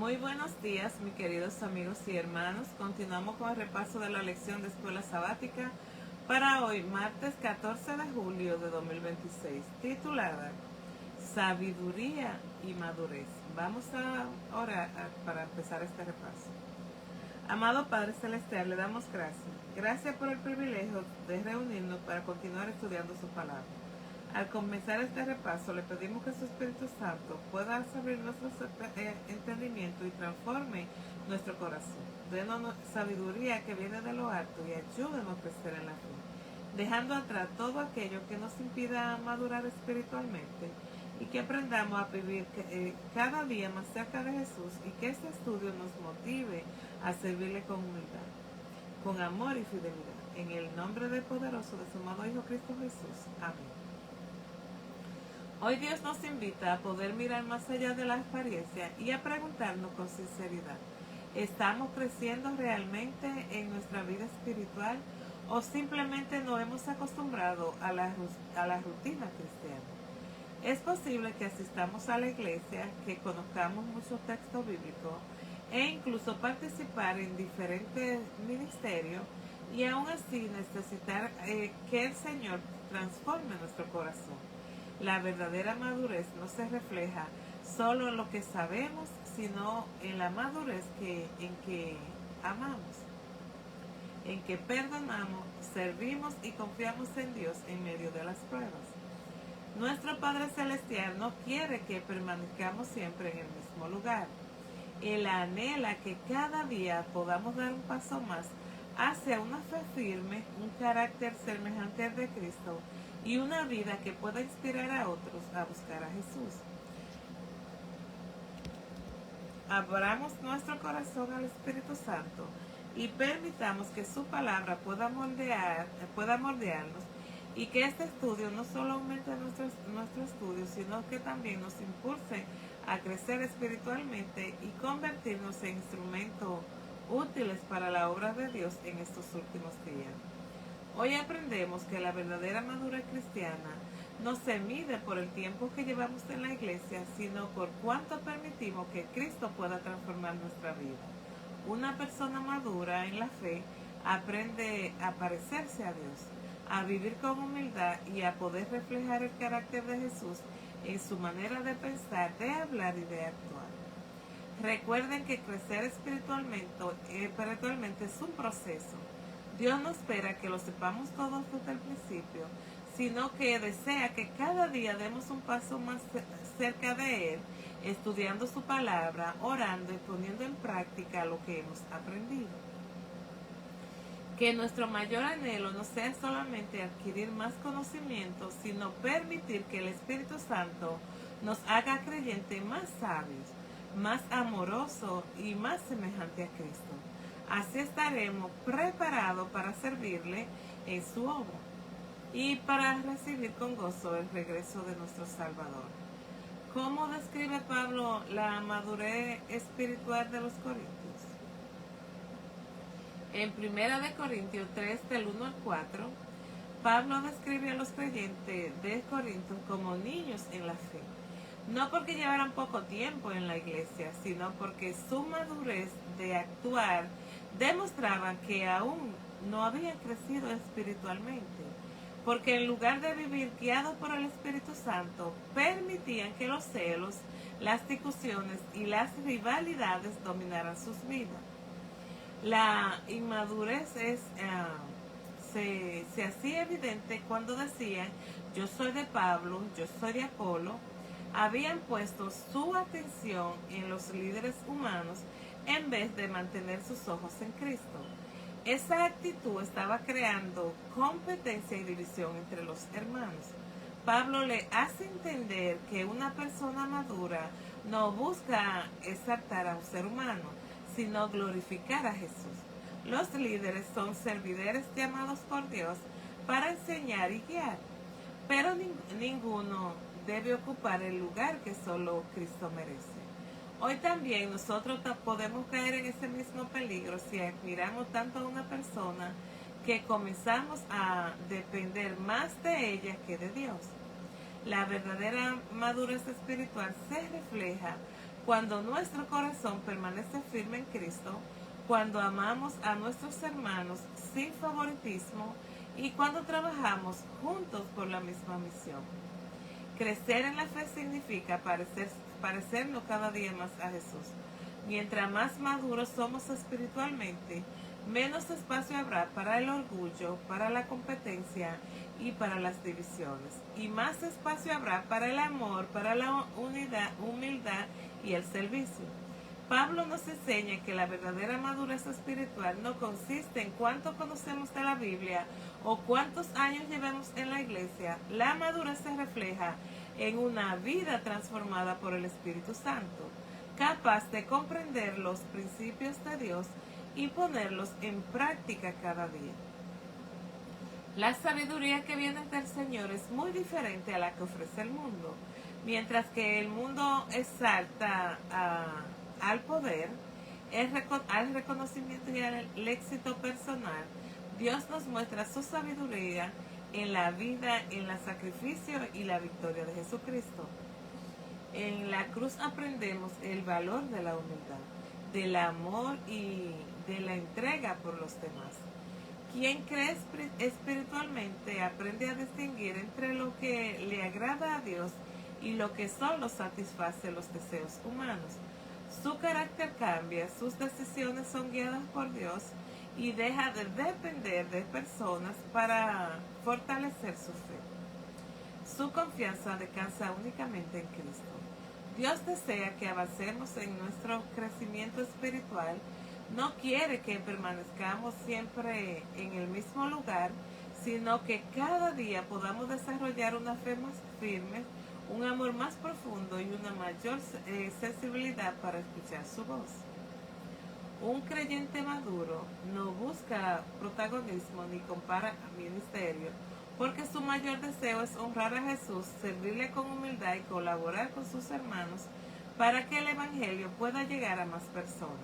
Muy buenos días, mis queridos amigos y hermanos. Continuamos con el repaso de la lección de escuela sabática para hoy, martes 14 de julio de 2026, titulada Sabiduría y Madurez. Vamos a orar para empezar este repaso. Amado Padre Celestial, le damos gracias. Gracias por el privilegio de reunirnos para continuar estudiando su palabra. Al comenzar este repaso, le pedimos que su Espíritu Santo pueda abrir nuestro entendimiento y transforme nuestro corazón. Denos sabiduría que viene de lo alto y ayúdenos a crecer en la fe, dejando atrás todo aquello que nos impida madurar espiritualmente y que aprendamos a vivir cada día más cerca de Jesús y que este estudio nos motive a servirle con humildad, con amor y fidelidad. En el nombre del poderoso de su amado Hijo Cristo Jesús. Amén. Hoy Dios nos invita a poder mirar más allá de la apariencia y a preguntarnos con sinceridad, ¿estamos creciendo realmente en nuestra vida espiritual o simplemente nos hemos acostumbrado a la rutina cristiana? Es posible que asistamos a la iglesia, que conozcamos muchos textos bíblicos e incluso participar en diferentes ministerios y aún así necesitar que el Señor transforme nuestro corazón. La verdadera madurez no se refleja solo en lo que sabemos, sino en la madurez en que amamos, en que perdonamos, servimos y confiamos en Dios en medio de las pruebas. Nuestro Padre Celestial no quiere que permanezcamos siempre en el mismo lugar. Él anhela que cada día podamos dar un paso más hacia una fe firme, un carácter semejante al de Cristo y una vida que pueda inspirar a otros a buscar a Jesús. Abramos nuestro corazón al Espíritu Santo y permitamos que su palabra pueda moldearnos y que este estudio no solo aumente nuestro estudio, sino que también nos impulse a crecer espiritualmente y convertirnos en instrumentos útiles para la obra de Dios en estos últimos días. Hoy aprendemos que la verdadera madurez cristiana no se mide por el tiempo que llevamos en la iglesia, sino por cuánto permitimos que Cristo pueda transformar nuestra vida. Una persona madura en la fe aprende a parecerse a Dios, a vivir con humildad y a poder reflejar el carácter de Jesús en su manera de pensar, de hablar y de actuar. Recuerden que crecer espiritualmente es un proceso. Dios no espera que lo sepamos todos desde el principio, sino que desea que cada día demos un paso más cerca de Él, estudiando su palabra, orando y poniendo en práctica lo que hemos aprendido. Que nuestro mayor anhelo no sea solamente adquirir más conocimiento, sino permitir que el Espíritu Santo nos haga creyentes más sabios, más amorosos y más semejantes a Cristo. Así estaremos preparados para servirle en su obra y para recibir con gozo el regreso de nuestro Salvador. ¿Cómo describe Pablo la madurez espiritual de los corintios? En 1 Corintios 3, del 1 al 4, Pablo describe a los creyentes de Corinto como niños en la fe, no porque llevaran poco tiempo en la iglesia, sino porque su madurez de actuar demostraba que aún no habían crecido espiritualmente, porque en lugar de vivir guiados por el Espíritu Santo, permitían que los celos, las discusiones y las rivalidades dominaran sus vidas. La inmadurez se hacía evidente cuando decían, yo soy de Pablo, yo soy de Apolo. Habían puesto su atención en los líderes humanos en vez de mantener sus ojos en Cristo. Esa actitud estaba creando competencia y división entre los hermanos. Pablo le hace entender que una persona madura no busca exaltar a un ser humano, sino glorificar a Jesús. Los líderes son servidores llamados por Dios para enseñar y guiar, pero ninguno debe ocupar el lugar que solo Cristo merece. Hoy también nosotros podemos caer en ese mismo peligro si admiramos tanto a una persona que comenzamos a depender más de ella que de Dios. La verdadera madurez espiritual se refleja cuando nuestro corazón permanece firme en Cristo, cuando amamos a nuestros hermanos sin favoritismo y cuando trabajamos juntos por la misma misión. Crecer en la fe significa parecernos cada día más a Jesús. Mientras más maduros somos espiritualmente, menos espacio habrá para el orgullo, para la competencia y para las divisiones. Y más espacio habrá para el amor, para la humildad y el servicio. Pablo nos enseña que la verdadera madurez espiritual no consiste en cuánto conocemos de la Biblia o cuántos años llevamos en la iglesia. La madurez se refleja en una vida transformada por el Espíritu Santo, capaz de comprender los principios de Dios y ponerlos en práctica cada día. La sabiduría que viene del Señor es muy diferente a la que ofrece el mundo. Mientras que el mundo exalta al poder, al reconocimiento y al éxito personal, Dios nos muestra su sabiduría en la vida, en el sacrificio y la victoria de Jesucristo. En la cruz aprendemos el valor de la humildad, del amor y de la entrega por los demás. Quien cree espiritualmente aprende a distinguir entre lo que le agrada a Dios y lo que solo satisface los deseos humanos. Su carácter cambia, sus decisiones son guiadas por Dios y deja de depender de personas para fortalecer su fe. Su confianza descansa únicamente en Cristo. Dios desea que avancemos en nuestro crecimiento espiritual. No quiere que permanezcamos siempre en el mismo lugar, sino que cada día podamos desarrollar una fe más firme, un amor más profundo y una mayor sensibilidad para escuchar su voz. Un creyente maduro no busca protagonismo ni compara ministerio, porque su mayor deseo es honrar a Jesús, servirle con humildad y colaborar con sus hermanos para que el Evangelio pueda llegar a más personas.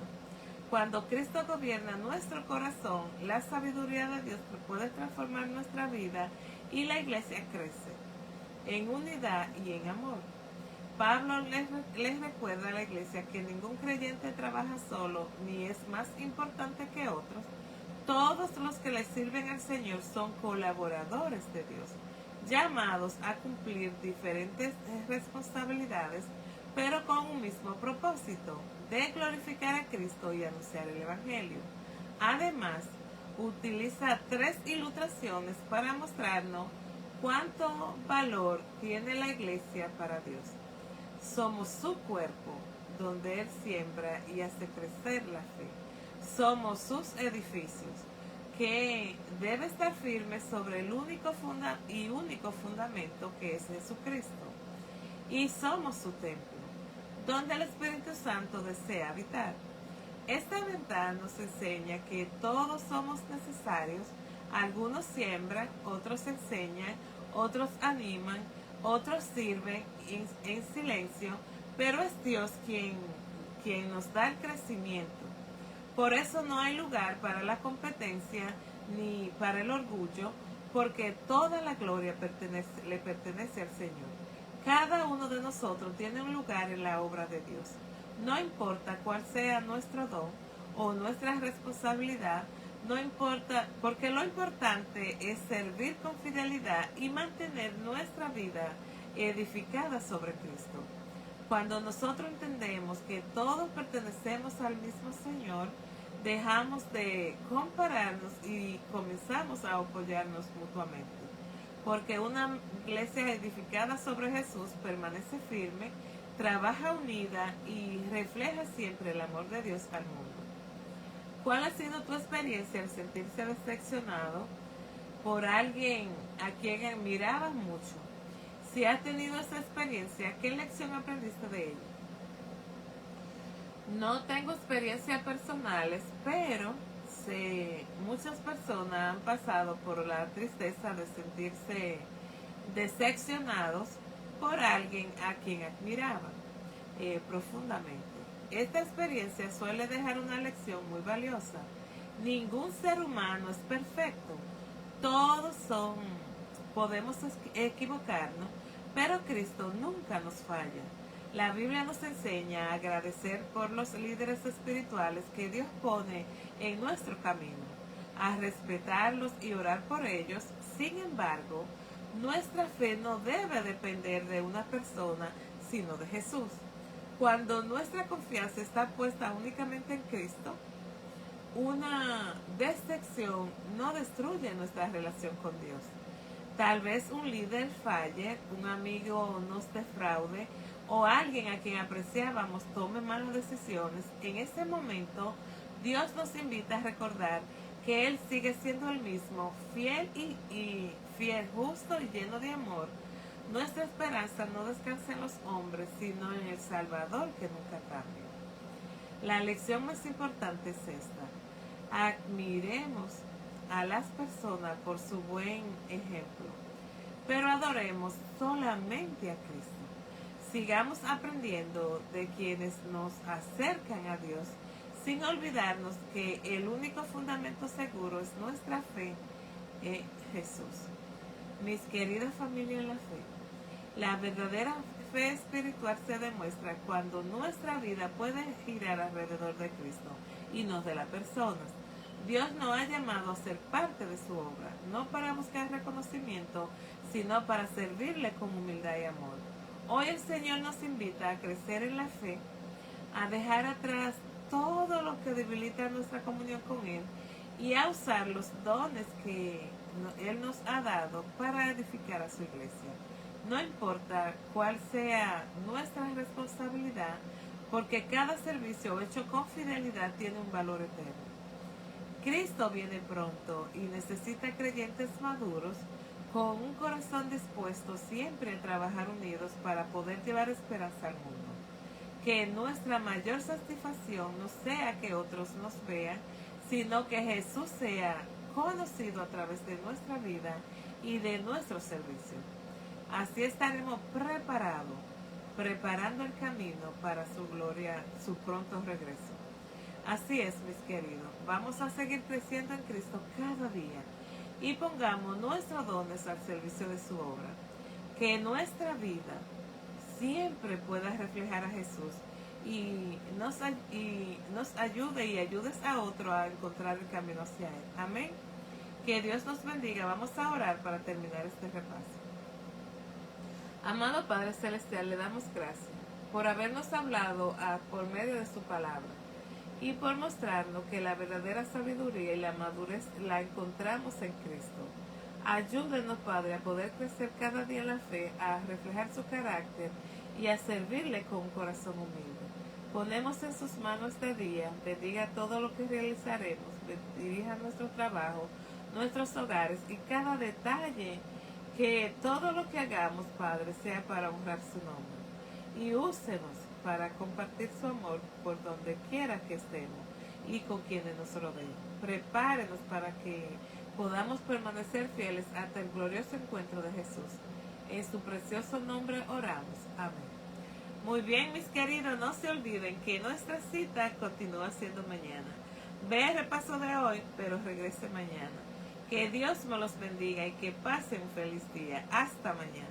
Cuando Cristo gobierna nuestro corazón, la sabiduría de Dios puede transformar nuestra vida y la iglesia crece en unidad y en amor. Pablo les recuerda a la iglesia que ningún creyente trabaja solo ni es más importante que otros. Todos los que le sirven al Señor son colaboradores de Dios, llamados a cumplir diferentes responsabilidades, pero con un mismo propósito, de glorificar a Cristo y anunciar el Evangelio. Además, utiliza 3 ilustraciones para mostrarnos cuánto valor tiene la iglesia para Dios. Somos su cuerpo, donde Él siembra y hace crecer la fe. Somos sus edificios, que debe estar firme sobre el único fundamento que es Jesucristo. Y somos su templo, donde el Espíritu Santo desea habitar. Esta verdad nos enseña que todos somos necesarios. Algunos siembran, otros enseñan, otros animan, otros sirven en silencio, pero es Dios quien nos da el crecimiento. Por eso no hay lugar para la competencia ni para el orgullo, porque toda la gloria le pertenece al Señor. Cada uno de nosotros tiene un lugar en la obra de Dios. No importa cuál sea nuestro don o nuestra responsabilidad, no importa, porque lo importante es servir con fidelidad y mantener nuestra vida edificada sobre Cristo. Cuando nosotros entendemos que todos pertenecemos al mismo Señor, dejamos de compararnos y comenzamos a apoyarnos mutuamente. Porque una iglesia edificada sobre Jesús permanece firme, trabaja unida y refleja siempre el amor de Dios al mundo. ¿Cuál ha sido tu experiencia al sentirse decepcionado por alguien a quien admirabas mucho? Si has tenido esa experiencia, ¿qué lección aprendiste de ella? No tengo experiencias personales, pero muchas personas han pasado por la tristeza de sentirse decepcionados por alguien a quien admiraban profundamente. Esta experiencia suele dejar una lección muy valiosa. Ningún ser humano es perfecto. Todos podemos equivocarnos, pero Cristo nunca nos falla. La Biblia nos enseña a agradecer por los líderes espirituales que Dios pone en nuestro camino, a respetarlos y orar por ellos. Sin embargo, nuestra fe no debe depender de una persona, sino de Jesús. Cuando nuestra confianza está puesta únicamente en Cristo, una decepción no destruye nuestra relación con Dios. Tal vez un líder falle, un amigo nos defraude o alguien a quien apreciábamos tome malas decisiones. En ese momento, Dios nos invita a recordar que Él sigue siendo el mismo, fiel, justo y lleno de amor. Nuestra esperanza no descansa en los hombres, sino en el Salvador que nunca cambia. La lección más importante es esta: admiremos a las personas por su buen ejemplo, pero adoremos solamente a Cristo. Sigamos aprendiendo de quienes nos acercan a Dios, sin olvidarnos que el único fundamento seguro es nuestra fe en Jesús. Mis queridas familias en la fe, la verdadera fe espiritual se demuestra cuando nuestra vida puede girar alrededor de Cristo y no de las personas. Dios nos ha llamado a ser parte de su obra, no para buscar reconocimiento, sino para servirle con humildad y amor. Hoy el Señor nos invita a crecer en la fe, a dejar atrás todo lo que debilita nuestra comunión con Él y a usar los dones que Él nos ha dado para edificar a su iglesia. No importa cuál sea nuestra responsabilidad, porque cada servicio hecho con fidelidad tiene un valor eterno. Cristo viene pronto y necesita creyentes maduros con un corazón dispuesto siempre a trabajar unidos para poder llevar esperanza al mundo. Que nuestra mayor satisfacción no sea que otros nos vean, sino que Jesús sea conocido a través de nuestra vida y de nuestro servicio. Así estaremos preparando el camino para su gloria, su pronto regreso. Así es, mis queridos, vamos a seguir creciendo en Cristo cada día y pongamos nuestros dones al servicio de su obra. Que nuestra vida siempre pueda reflejar a Jesús y nos ayude y ayudes a otro a encontrar el camino hacia Él. Amén. Que Dios nos bendiga. Vamos a orar para terminar este repaso. Amado Padre Celestial, le damos gracias por habernos hablado por medio de su palabra y por mostrarnos que la verdadera sabiduría y la madurez la encontramos en Cristo. Ayúdenos, Padre, a poder crecer cada día en la fe, a reflejar su carácter y a servirle con un corazón humilde. Ponemos en sus manos este día, bendiga todo lo que realizaremos, dirija nuestro trabajo, nuestros hogares y cada detalle, que todo lo que hagamos, Padre, sea para honrar su nombre. Y úsenos para compartir su amor por donde quiera que estemos y con quienes nos rodeen. Prepárenos para que podamos permanecer fieles hasta el glorioso encuentro de Jesús. En su precioso nombre oramos. Amén. Muy bien, mis queridos, no se olviden que nuestra cita continúa siendo mañana. Ve el repaso de hoy, pero regrese mañana. Que Dios me los bendiga y que pasen un feliz día. Hasta mañana.